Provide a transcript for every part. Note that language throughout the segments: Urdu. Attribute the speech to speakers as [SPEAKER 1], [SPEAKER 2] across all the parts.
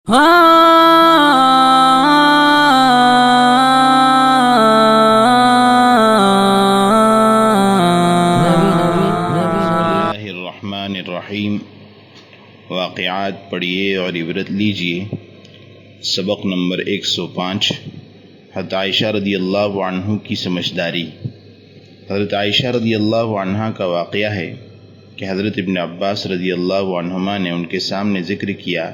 [SPEAKER 1] الرحمن الرحیم۔ واقعات پڑھیے اور عبرت لیجیے۔ سبق نمبر 105۔ حضرت عائشہ رضی اللہ عنہ کی سمجھداری۔ حضرت عائشہ رضی اللہ عنہ کا واقعہ ہے کہ حضرت ابن عباس رضی اللہ عنہما نے ان کے سامنے ذکر کیا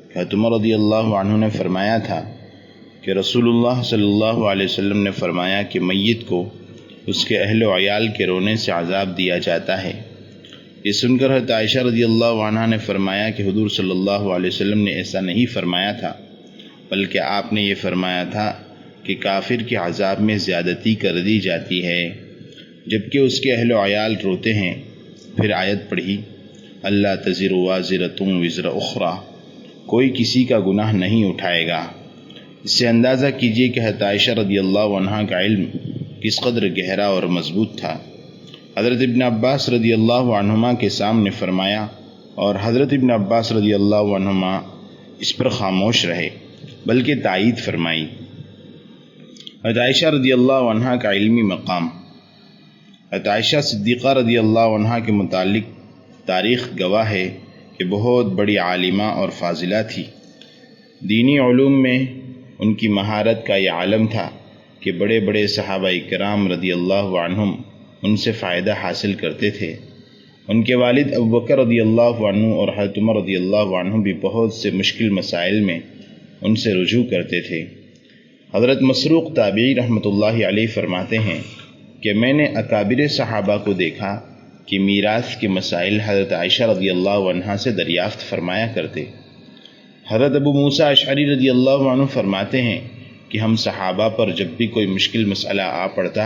[SPEAKER 1] کہ حضرت عمر رضی اللہ عنہ نے فرمایا تھا کہ رسول اللہ صلی اللہ علیہ وسلم نے فرمایا کہ میت کو اس کے اہل و عیال کے رونے سے عذاب دیا جاتا ہے۔ یہ سن کر حضرت عائشہ رضی اللہ عنہ نے فرمایا کہ حضور صلی اللہ علیہ وسلم نے ایسا نہیں فرمایا تھا، بلکہ آپ نے یہ فرمایا تھا کہ کافر کے عذاب میں زیادتی کر دی جاتی ہے، جبکہ اس کے اہل و عیال روتے ہیں۔ پھر آیت پڑھی، اللہ تزر وازرۃ وزر اخری، کوئی کسی کا گناہ نہیں اٹھائے گا۔ اس سے اندازہ کیجیے کہ حضرت عائشہ رضی اللہ عنہ کا علم کس قدر گہرا اور مضبوط تھا۔ حضرت ابن عباس رضی اللہ عنہما کے سامنے فرمایا اور حضرت ابن عباس رضی اللہ عنہما اس پر خاموش رہے، بلکہ تائید فرمائی۔ حضرت عائشہ رضی اللہ عنہ کا علمی مقام۔ حضرت عائشہ صدیقہ رضی اللہ عنہ کے متعلق تاریخ گواہ ہے کہ بہت بڑی عالمہ اور فاضلہ تھی۔ دینی علوم میں ان کی مہارت کا یہ عالم تھا کہ بڑے بڑے صحابہ کرام رضی اللہ عنہم ان سے فائدہ حاصل کرتے تھے۔ ان کے والد ابوبکر رضی اللہ عنہ اور حضرت عمر رضی اللہ عنہ بھی بہت سے مشکل مسائل میں ان سے رجوع کرتے تھے۔ حضرت مسروق تابعی رحمۃ اللہ علیہ فرماتے ہیں کہ میں نے اکابر صحابہ کو دیکھا کہ میراث کے مسائل حضرت عائشہ رضی اللہ عنہ سے دریافت فرمایا کرتے۔ حضرت ابو موسیٰ اشعری رضی اللہ عنہ فرماتے ہیں کہ ہم صحابہ پر جب بھی کوئی مشکل مسئلہ آ پڑتا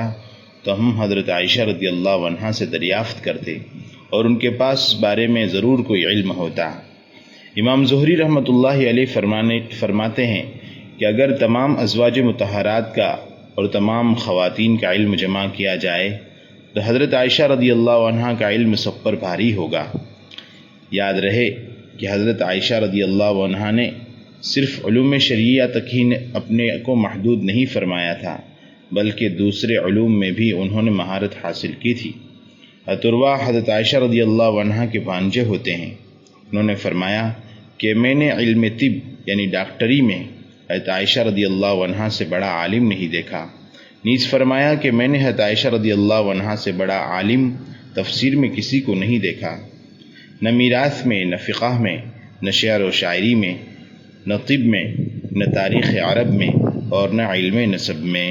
[SPEAKER 1] تو ہم حضرت عائشہ رضی اللہ عنہ سے دریافت کرتے اور ان کے پاس اس بارے میں ضرور کوئی علم ہوتا۔ امام زہری رحمۃ اللہ علیہ فرماتے ہیں کہ اگر تمام ازواج مطہرات کا اور تمام خواتین کا علم جمع کیا جائے تو حضرت عائشہ رضی اللہ عنہ کا علم سب پر بھاری ہوگا۔ یاد رہے کہ حضرت عائشہ رضی اللہ عنہ نے صرف علوم شرعیہ تک ہی اپنے کو محدود نہیں فرمایا تھا، بلکہ دوسرے علوم میں بھی انہوں نے مہارت حاصل کی تھی۔ حضرت عروہ حضرت عائشہ رضی اللہ عنہ کے بھانجے ہوتے ہیں۔ انہوں نے فرمایا کہ میں نے علم طب یعنی ڈاکٹری میں حضرت عائشہ رضی اللہ عنہ سے بڑا عالم نہیں دیکھا۔ نیز فرمایا کہ میں نے حضرت عائشہ رضی اللہ عنہ سے بڑا عالم تفسیر میں کسی کو نہیں دیکھا، نہ میراث میں، نہ فقہ میں، نہ شعر و شاعری میں، نہ طب میں، نہ تاریخ عرب میں، اور نہ علم نسب میں۔